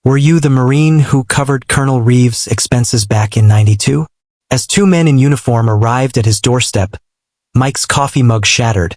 Were you the Marine who covered Colonel Reeves' expenses back in '92? As two men in uniform arrived at his doorstep, Mike's coffee mug shattered,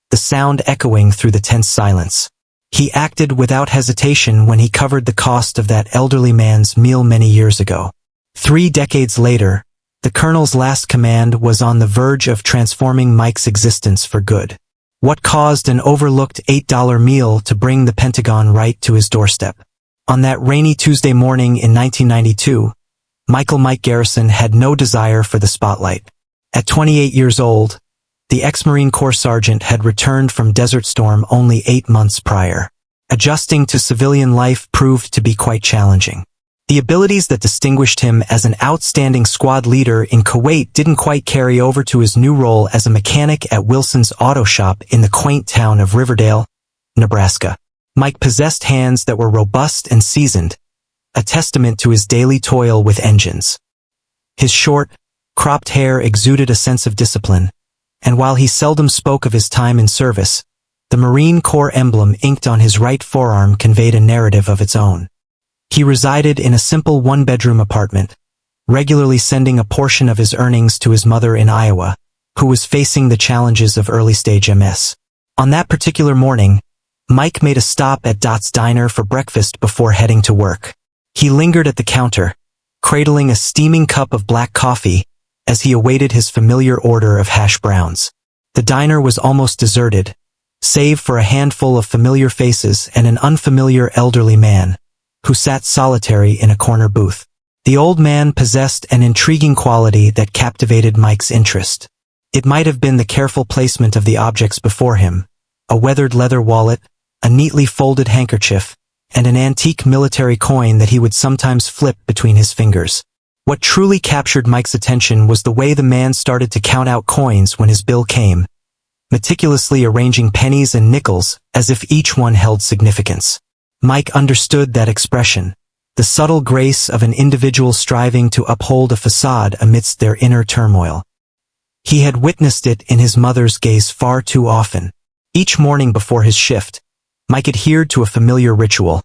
the sound echoing through the tense silence. He acted without hesitation when he covered the cost of that elderly man's meal many years ago. 3 decades later, the colonel's last command was on the verge of transforming Mike's existence for good. What caused an overlooked $8 meal to bring the Pentagon right to his doorstep? On that rainy Tuesday morning in 1992, Mike Garrison had no desire for the spotlight. At 28 years old, the ex-Marine Corps sergeant had returned from Desert Storm only 8 months prior. Adjusting to civilian life proved to be quite challenging. The abilities that distinguished him as an outstanding squad leader in Kuwait didn't quite carry over to his new role as a mechanic at Wilson's Auto Shop in the quaint town of Riverdale, Nebraska. Mike possessed hands that were robust and seasoned, a testament to his daily toil with engines. His short, cropped hair exuded a sense of discipline, and while he seldom spoke of his time in service, the Marine Corps emblem inked on his right forearm conveyed a narrative of its own. He resided in a simple one-bedroom apartment, regularly sending a portion of his earnings to his mother in Iowa, who was facing the challenges of early-stage MS. On that particular morning, Mike made a stop at Dot's Diner for breakfast before heading to work. He lingered at the counter, cradling a steaming cup of black coffee as he awaited his familiar order of hash browns. The diner was almost deserted, save for a handful of familiar faces and an unfamiliar elderly man, who sat solitary in a corner booth. The old man possessed an intriguing quality that captivated Mike's interest. It might have been the careful placement of the objects before him, a weathered leather wallet, a neatly folded handkerchief, and an antique military coin that he would sometimes flip between his fingers. What truly captured Mike's attention was the way the man started to count out coins when his bill came, meticulously arranging pennies and nickels as if each one held significance. Mike understood that expression, the subtle grace of an individual striving to uphold a facade amidst their inner turmoil. He had witnessed it in his mother's gaze far too often. Each morning before his shift, Mike adhered to a familiar ritual,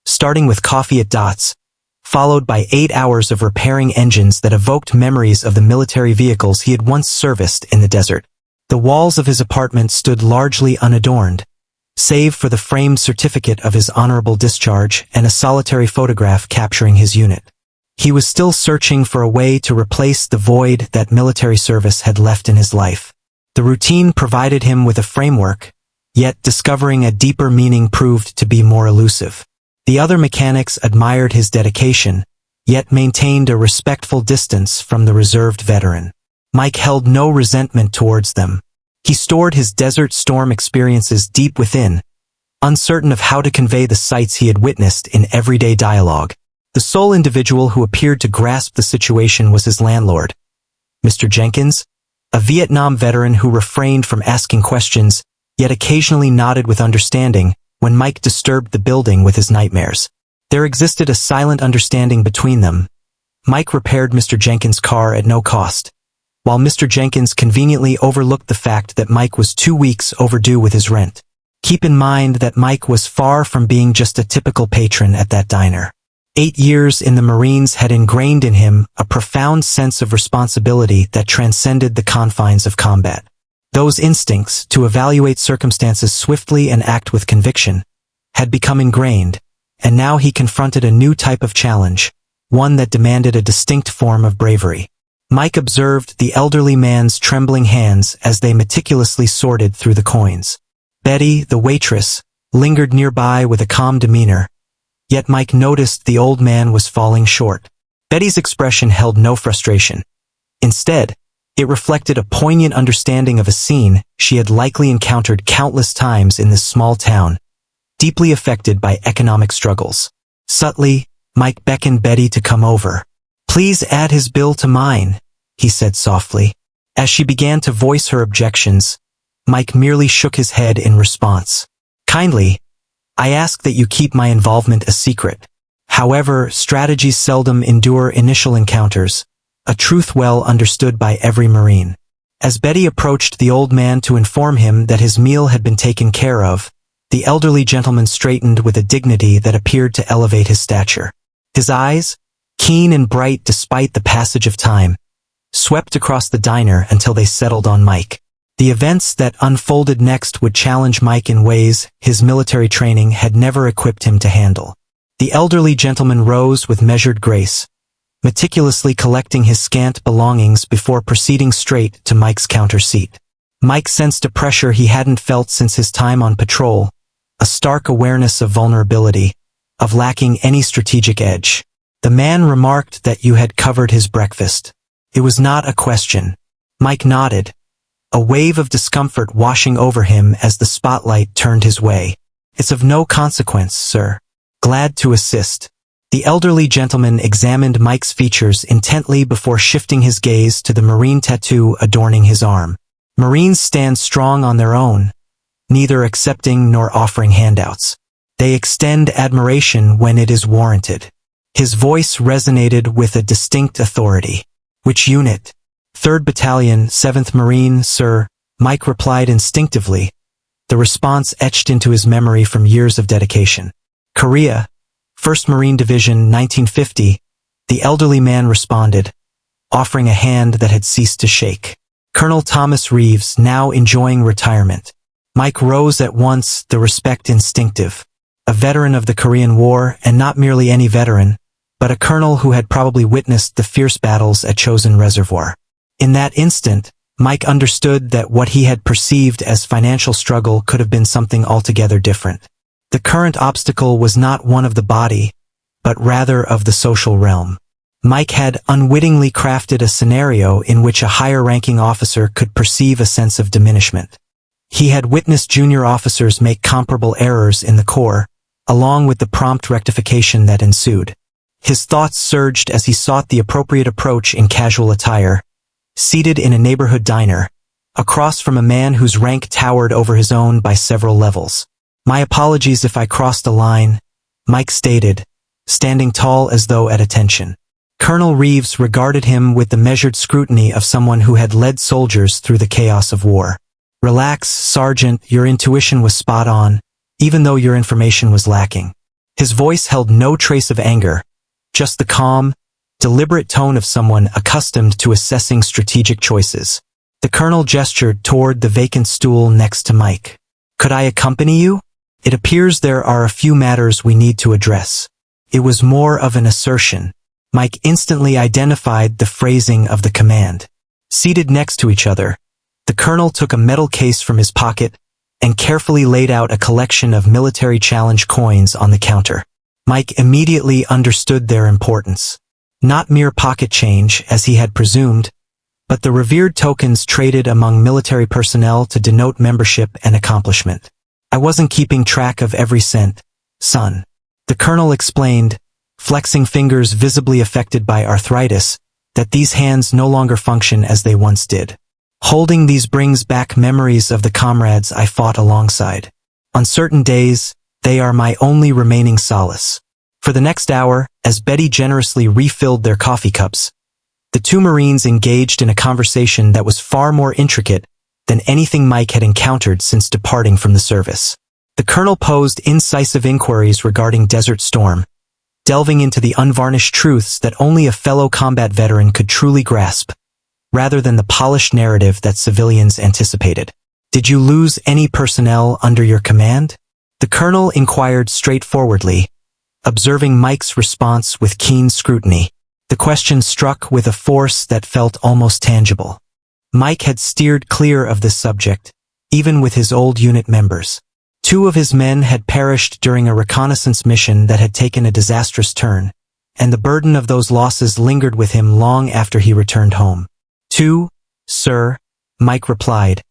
starting with coffee at Dot's, followed by 8 hours of repairing engines that evoked memories of the military vehicles he had once serviced in the desert. The walls of his apartment stood largely unadorned, save for the framed certificate of his honorable discharge and a solitary photograph capturing his unit. He was still searching for a way to replace the void that military service had left in his life. The routine provided him with a framework, yet discovering a deeper meaning proved to be more elusive. The other mechanics admired his dedication, yet maintained a respectful distance from the reserved veteran. Mike held no resentment towards them. He stored his Desert Storm experiences deep within, uncertain of how to convey the sights he had witnessed in everyday dialogue. The sole individual who appeared to grasp the situation was his landlord, Mr. Jenkins, a Vietnam veteran who refrained from asking questions, yet occasionally nodded with understanding when Mike disturbed the building with his nightmares. There existed a silent understanding between them. Mike repaired Mr. Jenkins' car at no cost, while Mr. Jenkins conveniently overlooked the fact that Mike was 2 weeks overdue with his rent. Keep in mind that Mike was far from being just a typical patron at that diner. 8 years in the Marines had ingrained in him a profound sense of responsibility that transcended the confines of combat. Those instincts, to evaluate circumstances swiftly and act with conviction, had become ingrained, and now he confronted a new type of challenge, one that demanded a distinct form of bravery. Mike observed the elderly man's trembling hands as they meticulously sorted through the coins. Betty, the waitress, lingered nearby with a calm demeanor, yet Mike noticed the old man was falling short. Betty's expression held no frustration. Instead, it reflected a poignant understanding of a scene she had likely encountered countless times in this small town, deeply affected by economic struggles. Subtly, Mike beckoned Betty to come over. "Please add his bill to mine," he said softly. As she began to voice her objections, Mike merely shook his head in response. "Kindly, I ask that you keep my involvement a secret. However, strategies seldom endure initial encounters, a truth well understood by every Marine." As Betty approached the old man to inform him that his meal had been taken care of, The elderly gentleman straightened with a dignity that appeared to elevate his stature. His eyes, keen and bright despite the passage of time, swept across the diner until they settled on Mike. The events that unfolded next would challenge Mike in ways his military training had never equipped him to handle. The elderly gentleman rose with measured grace, meticulously collecting his scant belongings before proceeding straight to Mike's counter seat. Mike sensed a pressure he hadn't felt since his time on patrol, a stark awareness of vulnerability, of lacking any strategic edge. The man remarked that you had covered his breakfast. It was not a question. Mike nodded, a wave of discomfort washing over him as the spotlight turned his way. It's of no consequence, sir. Glad to assist. The elderly gentleman examined Mike's features intently before shifting his gaze to the Marine tattoo adorning his arm. Marines stand strong on their own, neither accepting nor offering handouts. They extend admiration when it is warranted. His voice resonated with a distinct authority. Which unit? 3rd Battalion, 7th Marine, sir, Mike replied instinctively, the response etched into his memory from years of dedication. Korea, 1st Marine Division, 1950, the elderly man responded, offering a hand that had ceased to shake. Colonel Thomas Reeves, now enjoying retirement. Mike rose at once, the respect instinctive. A veteran of the Korean War, and not merely any veteran, but a colonel who had probably witnessed the fierce battles at Chosin Reservoir. In that instant, Mike understood that what he had perceived as financial struggle could have been something altogether different. The current obstacle was not one of the body, but rather of the social realm. Mike had unwittingly crafted a scenario in which a higher-ranking officer could perceive a sense of diminishment. He had witnessed junior officers make comparable errors in the Corps, along with the prompt rectification that ensued. His thoughts surged as he sought the appropriate approach in casual attire, seated in a neighborhood diner, across from a man whose rank towered over his own by several levels. My apologies if I crossed the line, Mike stated, standing tall as though at attention. Colonel Reeves regarded him with the measured scrutiny of someone who had led soldiers through the chaos of war. Relax, Sergeant, your intuition was spot on, even though your information was lacking. His voice held no trace of anger, just the calm, deliberate tone of someone accustomed to assessing strategic choices. The colonel gestured toward the vacant stool next to Mike. Could I accompany you? It appears there are a few matters we need to address. It was more of an assertion. Mike instantly identified the phrasing of the command. Seated next to each other, the colonel took a metal case from his pocket and carefully laid out a collection of military challenge coins on the counter. Mike immediately understood their importance. Not mere pocket change, as he had presumed, but the revered tokens traded among military personnel to denote membership and accomplishment. I wasn't keeping track of every cent, son. The colonel explained, flexing fingers visibly affected by arthritis, that these hands no longer function as they once did. Holding these brings back memories of the comrades I fought alongside. On certain days, they are my only remaining solace. For the next hour, as Betty generously refilled their coffee cups, the two Marines engaged in a conversation that was far more intricate than anything Mike had encountered since departing from the service. The colonel posed incisive inquiries regarding Desert Storm, delving into the unvarnished truths that only a fellow combat veteran could truly grasp, rather than the polished narrative that civilians anticipated. Did you lose any personnel under your command? The colonel inquired straightforwardly, observing Mike's response with keen scrutiny. The question struck with a force that felt almost tangible. Mike had steered clear of this subject, even with his old unit members. 2 of his men had perished during a reconnaissance mission that had taken a disastrous turn, and the burden of those losses lingered with him long after he returned home. 2, sir, Mike replied,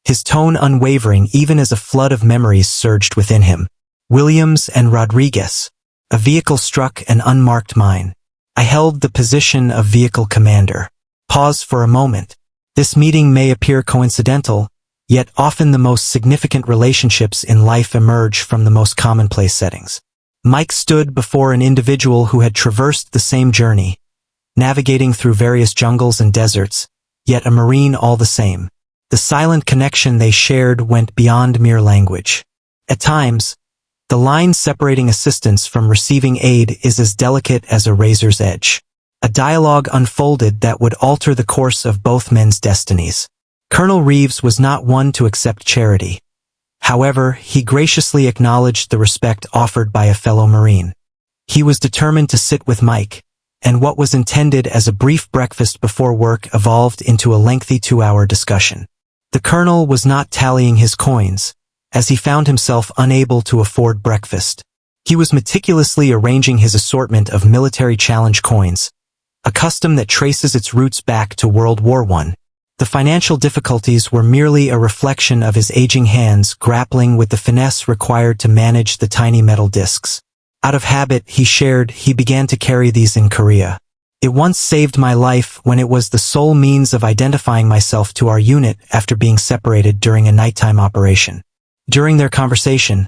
his tone unwavering even as a flood of memories surged within him. Williams and Rodriguez. A vehicle struck an unmarked mine. I held the position of vehicle commander. Pause for a moment. This meeting may appear coincidental, yet often the most significant relationships in life emerge from the most commonplace settings. Mike stood before an individual who had traversed the same journey, navigating through various jungles and deserts, yet a Marine all the same. The silent connection they shared went beyond mere language. At times, the line separating assistance from receiving aid is as delicate as a razor's edge. A dialogue unfolded that would alter the course of both men's destinies. Colonel Reeves was not one to accept charity. However, he graciously acknowledged the respect offered by a fellow Marine. He was determined to sit with Mike, and what was intended as a brief breakfast before work evolved into a lengthy 2-hour discussion. The colonel was not tallying his coins, as he found himself unable to afford breakfast. He was meticulously arranging his assortment of military challenge coins, a custom that traces its roots back to World War I. The financial difficulties were merely a reflection of his aging hands grappling with the finesse required to manage the tiny metal discs. Out of habit, he began to carry these in Korea. It once saved my life when it was the sole means of identifying myself to our unit after being separated during a nighttime operation. During their conversation,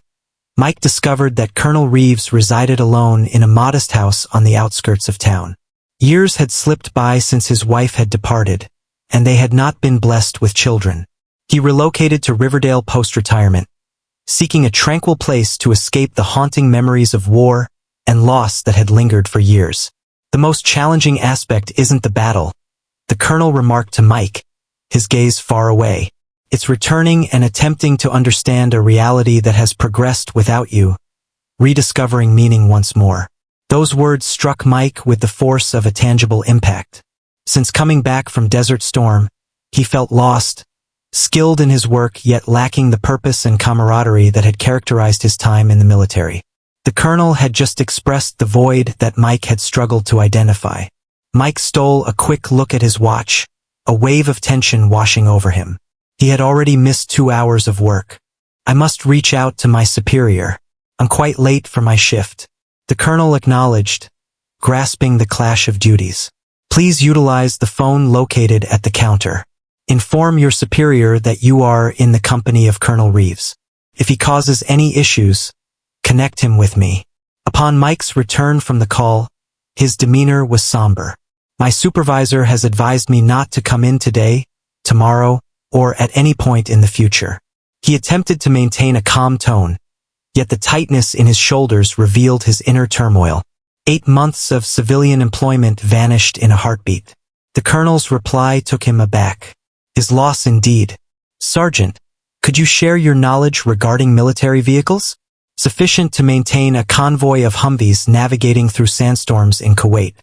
Mike discovered that Colonel Reeves resided alone in a modest house on the outskirts of town. Years had slipped by since his wife had departed, and they had not been blessed with children. He relocated to Riverdale post-retirement, seeking a tranquil place to escape the haunting memories of war and loss that had lingered for years. The most challenging aspect isn't the battle, the colonel remarked to Mike, his gaze far away. It's returning and attempting to understand a reality that has progressed without you, rediscovering meaning once more. Those words struck Mike with the force of a tangible impact. Since coming back from Desert Storm, he felt lost, skilled in his work yet lacking the purpose and camaraderie that had characterized his time in the military. The colonel had just expressed the void that Mike had struggled to identify. Mike stole a quick look at his watch, a wave of tension washing over him. He had already missed 2 hours of work. I must reach out to my superior. I'm quite late for my shift. The colonel acknowledged, grasping the clash of duties. Please utilize the phone located at the counter. Inform your superior that you are in the company of Colonel Reeves. If he causes any issues, connect him with me. Upon Mike's return from the call, his demeanor was somber. My supervisor has advised me not to come in today, tomorrow, or at any point in the future. He attempted to maintain a calm tone, yet the tightness in his shoulders revealed his inner turmoil. 8 months of civilian employment vanished in a heartbeat. The colonel's reply took him aback. His loss indeed. Sergeant, could you share your knowledge regarding military vehicles? Sufficient to maintain a convoy of Humvees navigating through sandstorms in Kuwait.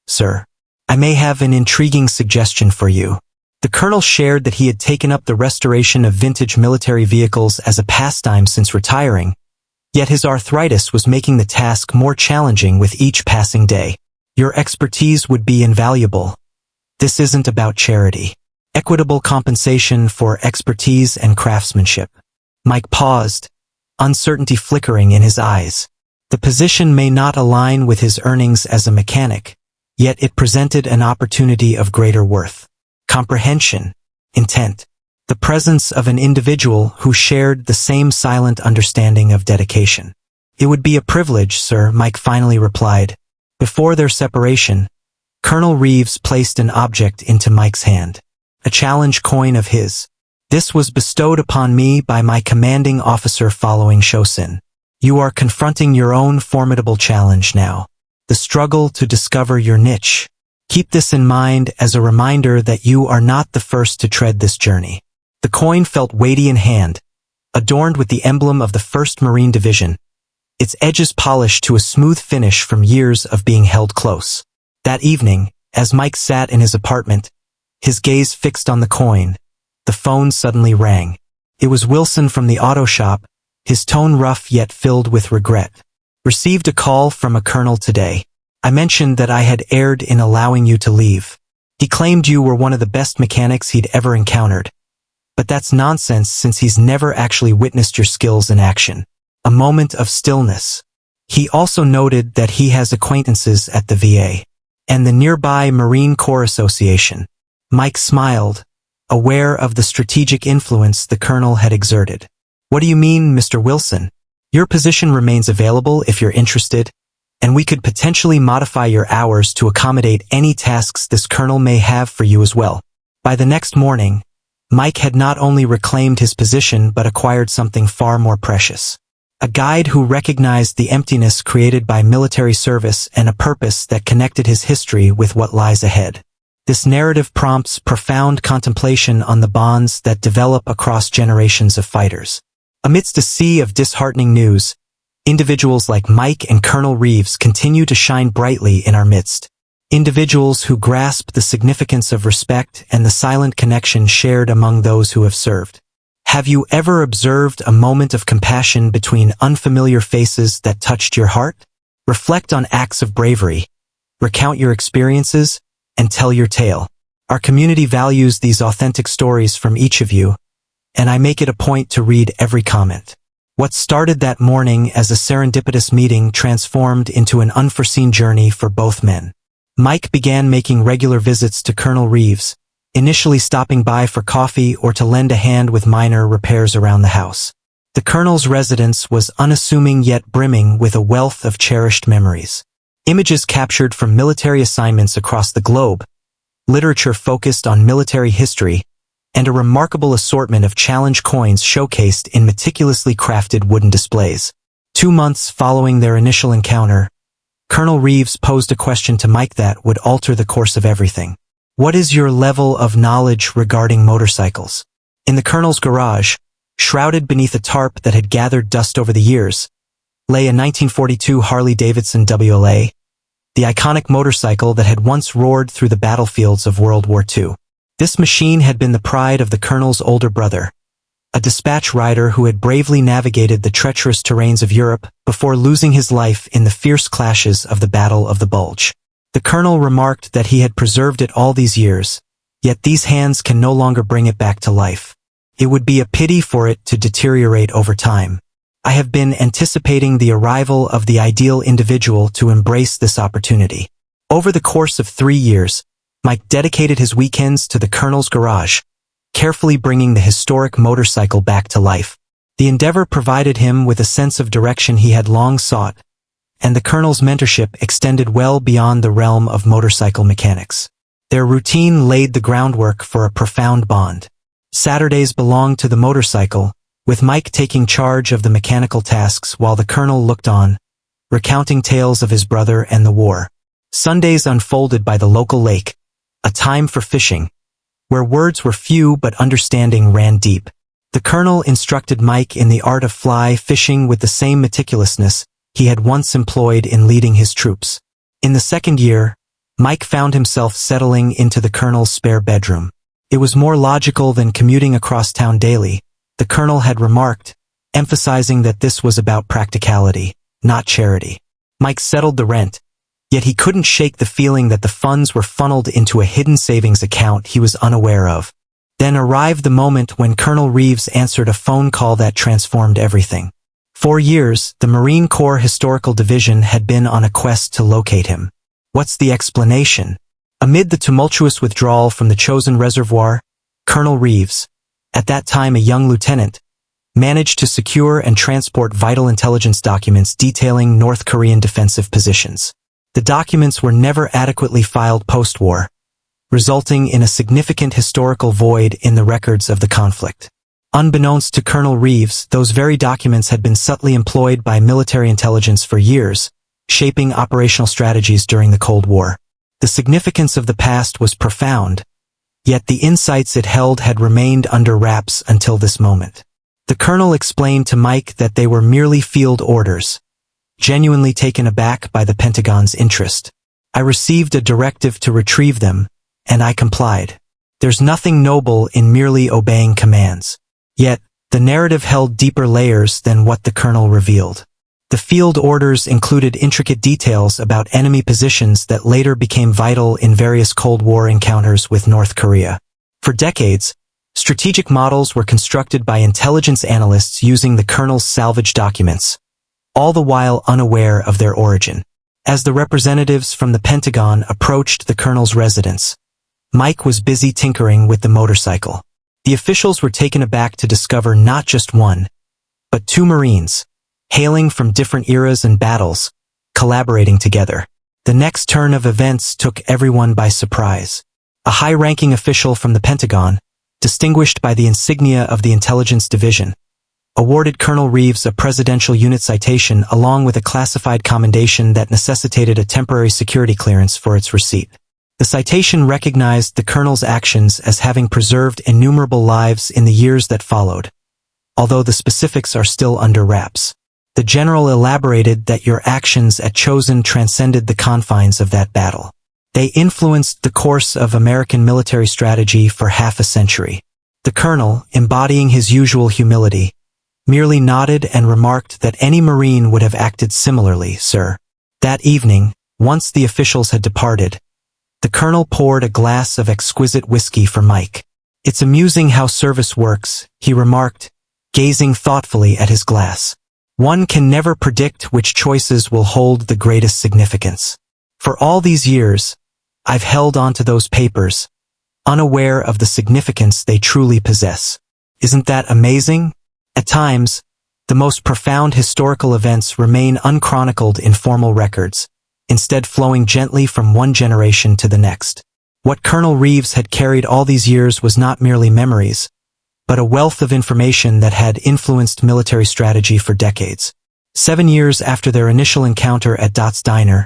Sir, I may have an intriguing suggestion for you. The colonel shared that he had taken up the restoration of vintage military vehicles as a pastime since retiring, yet his arthritis was making the task more challenging with each passing day. Your expertise would be invaluable. This isn't about charity. Equitable compensation for expertise and craftsmanship. Mike paused, uncertainty flickering in his eyes. The position may not align with his earnings as a mechanic, yet it presented an opportunity of greater worth. Comprehension, intent, the presence of an individual who shared the same silent understanding of dedication. It would be a privilege, sir, Mike finally replied. Before their separation, Colonel Reeves placed an object into Mike's hand. A challenge coin of his. This was bestowed upon me by my commanding officer following Shosin. You are confronting your own formidable challenge now. The struggle to discover your niche. Keep this in mind as a reminder that you are not the first to tread this journey. The coin felt weighty in hand, adorned with the emblem of the 1st Marine Division, its edges polished to a smooth finish from years of being held close. That evening, as Mike sat in his apartment, his gaze fixed on the coin, the phone suddenly rang. It was Wilson from the auto shop, his tone rough yet filled with regret. Received a call from a colonel today. I mentioned that I had erred in allowing you to leave. He claimed you were one of the best mechanics he'd ever encountered. But that's nonsense since he's never actually witnessed your skills in action. A moment of stillness. He also noted that he has acquaintances at the VA and the nearby Marine Corps Association. Mike smiled, aware of the strategic influence the colonel had exerted. What do you mean, Mr. Wilson? Your position remains available if you're interested, and we could potentially modify your hours to accommodate any tasks this colonel may have for you as well. By the next morning, Mike had not only reclaimed his position but acquired something far more precious. A guide who recognized the emptiness created by military service and a purpose that connected his history with what lies ahead. This narrative prompts profound contemplation on the bonds that develop across generations of fighters. Amidst a sea of disheartening news, individuals like Mike and Colonel Reeves continue to shine brightly in our midst. Individuals who grasp the significance of respect and the silent connection shared among those who have served. Have you ever observed a moment of compassion between unfamiliar faces that touched your heart? Reflect on acts of bravery, recount your experiences, and tell your tale. Our community values these authentic stories from each of you, and I make it a point to read every comment. What started that morning as a serendipitous meeting transformed into an unforeseen journey for both men. Mike began making regular visits to Colonel Reeves, initially stopping by for coffee or to lend a hand with minor repairs around the house. The Colonel's residence was unassuming yet brimming with a wealth of cherished memories. Images captured from military assignments across the globe, literature focused on military history, and a remarkable assortment of challenge coins showcased in meticulously crafted wooden displays. 2 months following their initial encounter, Colonel Reeves posed a question to Mike that would alter the course of everything. What is your level of knowledge regarding motorcycles? In the Colonel's garage, shrouded beneath a tarp that had gathered dust over the years, lay a 1942 Harley-Davidson WLA, the iconic motorcycle that had once roared through the battlefields of World War II. This machine had been the pride of the Colonel's older brother, a dispatch rider who had bravely navigated the treacherous terrains of Europe before losing his life in the fierce clashes of the Battle of the Bulge. The Colonel remarked that he had preserved it all these years, yet these hands can no longer bring it back to life. It would be a pity for it to deteriorate over time. I have been anticipating the arrival of the ideal individual to embrace this opportunity. Over the course of 3 years, Mike dedicated his weekends to the Colonel's garage, carefully bringing the historic motorcycle back to life. The endeavor provided him with a sense of direction he had long sought, and the Colonel's mentorship extended well beyond the realm of motorcycle mechanics. Their routine laid the groundwork for a profound bond. Saturdays belonged to the motorcycle, with Mike taking charge of the mechanical tasks while the Colonel looked on, recounting tales of his brother and the war. Sundays unfolded by the local lake, a time for fishing, where words were few but understanding ran deep. The Colonel instructed Mike in the art of fly fishing with the same meticulousness he had once employed in leading his troops. In the second year, Mike found himself settling into the Colonel's spare bedroom. It was more logical than commuting across town daily, the Colonel had remarked, emphasizing that this was about practicality, not charity. Mike settled the rent, yet he couldn't shake the feeling that the funds were funneled into a hidden savings account he was unaware of. Then arrived the moment when Colonel Reeves answered a phone call that transformed everything. For years, the Marine Corps Historical Division had been on a quest to locate him. What's the explanation? Amid the tumultuous withdrawal from the chosen reservoir, Colonel Reeves, at that time a young lieutenant, managed to secure and transport vital intelligence documents detailing North Korean defensive positions. The documents were never adequately filed post-war, resulting in a significant historical void in the records of the conflict. Unbeknownst to Colonel Reeves, those very documents had been subtly employed by military intelligence for years, shaping operational strategies during the Cold War. The significance of the past was profound, yet the insights it held had remained under wraps until this moment. The Colonel explained to Mike that they were merely field orders, genuinely taken aback by the Pentagon's interest. I received a directive to retrieve them, and I complied. There's nothing noble in merely obeying commands. Yet, the narrative held deeper layers than what the Colonel revealed. The field orders included intricate details about enemy positions that later became vital in various Cold War encounters with North Korea. For decades, strategic models were constructed by intelligence analysts using the Colonel's salvage documents, all the while unaware of their origin. As the representatives from the Pentagon approached the Colonel's residence, Mike was busy tinkering with the motorcycle. The officials were taken aback to discover not just one, but 2 Marines, hailing from different eras and battles, collaborating together. The next turn of events took everyone by surprise. A high-ranking official from the Pentagon, distinguished by the insignia of the Intelligence Division, awarded Colonel Reeves a Presidential Unit Citation along with a classified commendation that necessitated a temporary security clearance for its receipt. The citation recognized the Colonel's actions as having preserved innumerable lives in the years that followed, although the specifics are still under wraps. The General elaborated that your actions at Chosin transcended the confines of that battle. They influenced the course of American military strategy for half a century. The Colonel, embodying his usual humility, merely nodded and remarked that any Marine would have acted similarly, sir. That evening, once the officials had departed, the Colonel poured a glass of exquisite whiskey for Mike. It's amusing how service works, he remarked, gazing thoughtfully at his glass. One can never predict which choices will hold the greatest significance. For all these years, I've held onto those papers, unaware of the significance they truly possess. Isn't that amazing? At times, the most profound historical events remain unchronicled in formal records, instead flowing gently from one generation to the next. What Colonel Reeves had carried all these years was not merely memories, but a wealth of information that had influenced military strategy for decades. 7 years after their initial encounter at Dot's Diner,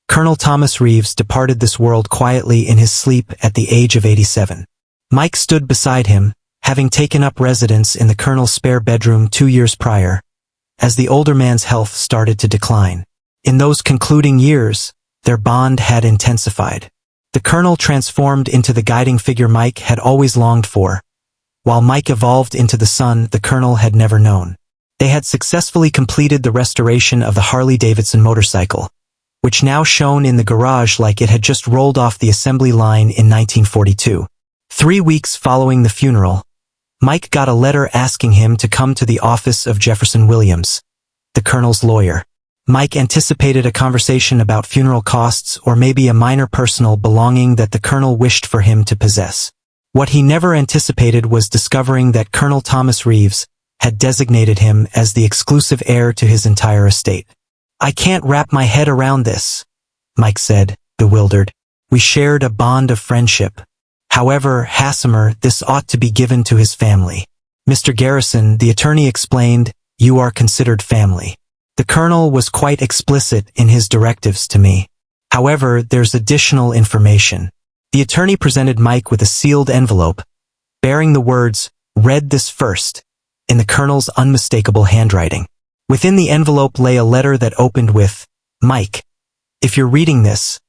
Colonel Thomas Reeves departed this world quietly in his sleep at the age of 87. Mike stood beside him, having taken up residence in the Colonel's spare bedroom 2 years prior, as the older man's health started to decline. In those concluding years, their bond had intensified. The Colonel transformed into the guiding figure Mike had always longed for, while Mike evolved into the son the Colonel had never known. They had successfully completed the restoration of the Harley-Davidson motorcycle, which now shone in the garage like it had just rolled off the assembly line in 1942. 3 weeks following the funeral, Mike got a letter asking him to come to the office of Jefferson Williams, the Colonel's lawyer. Mike anticipated a conversation about funeral costs or maybe a minor personal belonging that the Colonel wished for him to possess. What he never anticipated was discovering that Colonel Thomas Reeves had designated him as the exclusive heir to his entire estate. I can't wrap my head around this, Mike said, bewildered. We shared a bond of friendship. However, Hassemer, this ought to be given to his family. Mr. Garrison, the attorney explained, you are considered family. The Colonel was quite explicit in his directives to me. However, there's additional information. The attorney presented Mike with a sealed envelope, bearing the words, "Read this first," in the Colonel's unmistakable handwriting. Within the envelope lay a letter that opened with, Mike, if you're reading this,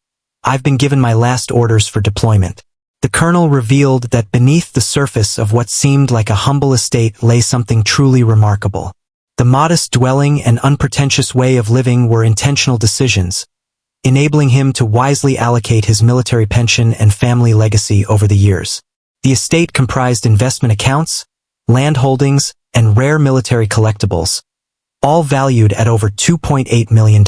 I've been given my last orders for deployment. The Colonel revealed that beneath the surface of what seemed like a humble estate lay something truly remarkable. The modest dwelling and unpretentious way of living were intentional decisions, enabling him to wisely allocate his military pension and family legacy over the years. The estate comprised investment accounts, land holdings, and rare military collectibles, all valued at over $2.8 million.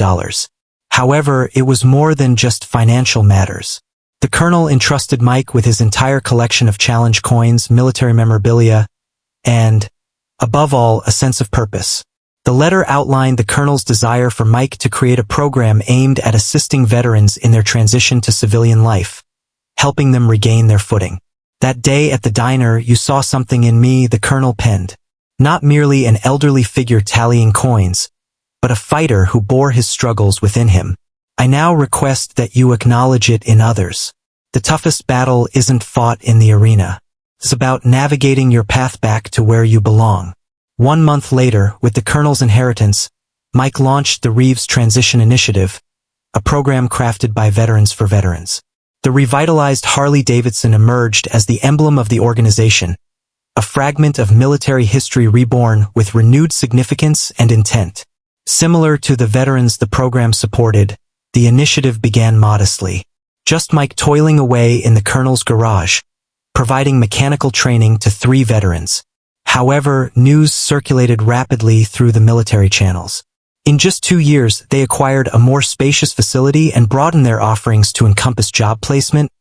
However, it was more than just financial matters. The Colonel entrusted Mike with his entire collection of challenge coins, military memorabilia, and, above all, a sense of purpose. The letter outlined the Colonel's desire for Mike to create a program aimed at assisting veterans in their transition to civilian life, helping them regain their footing. That day at the diner, you saw something in me, the Colonel penned. Not merely an elderly figure tallying coins, but a fighter who bore his struggles within him. I now request that you acknowledge it in others. The toughest battle isn't fought in the arena. It's about navigating your path back to where you belong. 1 month later, with the Colonel's inheritance, Mike launched the Reeves Transition Initiative, a program crafted by veterans for veterans. The revitalized Harley-Davidson emerged as the emblem of the organization, a fragment of military history reborn with renewed significance and intent. Similar to the veterans the program supported, the initiative began modestly. Just Mike toiling away in the Colonel's garage, providing mechanical training to 3 veterans. However, news circulated rapidly through the military channels. In just 2 years, they acquired a more spacious facility and broadened their offerings to encompass job placement,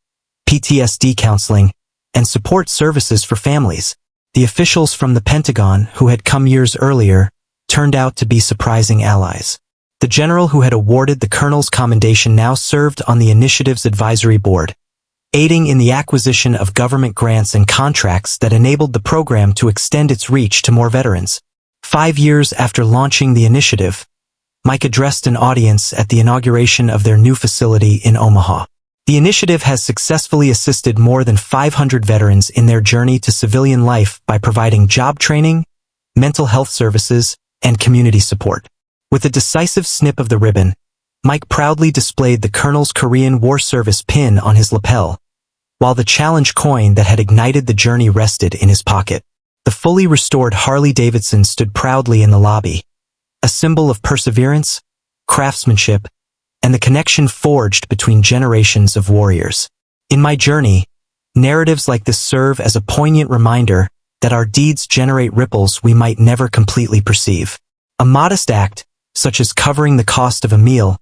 PTSD counseling, and support services for families. The officials from the Pentagon, who had come years earlier, turned out to be surprising allies. The general who had awarded the Colonel's commendation now served on the initiative's advisory board, aiding in the acquisition of government grants and contracts that enabled the program to extend its reach to more veterans. 5 years after launching the initiative, Mike addressed an audience at the inauguration of their new facility in Omaha. The initiative has successfully assisted more than 500 veterans in their journey to civilian life by providing job training, mental health services, and community support. With a decisive snip of the ribbon, Mike proudly displayed the Colonel's Korean War Service pin on his lapel, while the challenge coin that had ignited the journey rested in his pocket. The fully restored Harley-Davidson stood proudly in the lobby, a symbol of perseverance, craftsmanship, and the connection forged between generations of warriors. In my journey, narratives like this serve as a poignant reminder that our deeds generate ripples we might never completely perceive. A modest act, such as covering the cost of a meal,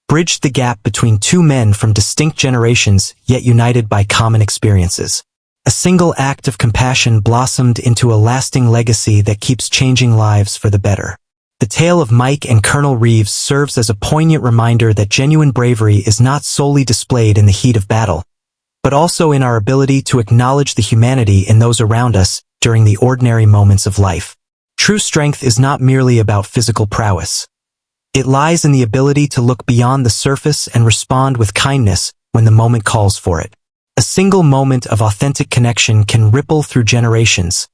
bridged the gap between two men from distinct generations yet united by common experiences. A single act of compassion blossomed into a lasting legacy that keeps changing lives for the better. The tale of Mike and Colonel Reeves serves as a poignant reminder that genuine bravery is not solely displayed in the heat of battle, but also in our ability to acknowledge the humanity in those around us during the ordinary moments of life. True strength is not merely about physical prowess. It lies in the ability to look beyond the surface and respond with kindness when the moment calls for it. A single moment of authentic connection can ripple through generations,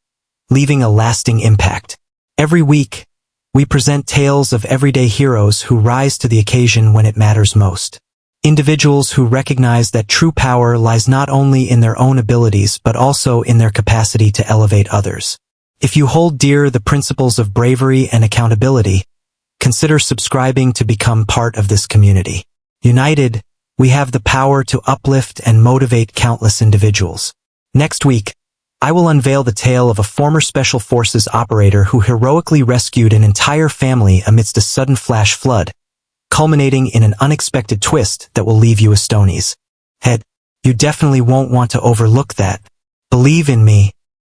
leaving a lasting impact. Every week, we present tales of everyday heroes who rise to the occasion when it matters most. Individuals who recognize that true power lies not only in their own abilities but also in their capacity to elevate others. If you hold dear the principles of bravery and accountability, consider subscribing to become part of this community. United, we have the power to uplift and motivate countless individuals. Next week, I will unveil the tale of a former Special Forces operator who heroically rescued an entire family amidst a sudden flash flood, culminating in an unexpected twist that will leave you astonies. You definitely won't want to overlook that. Believe in me,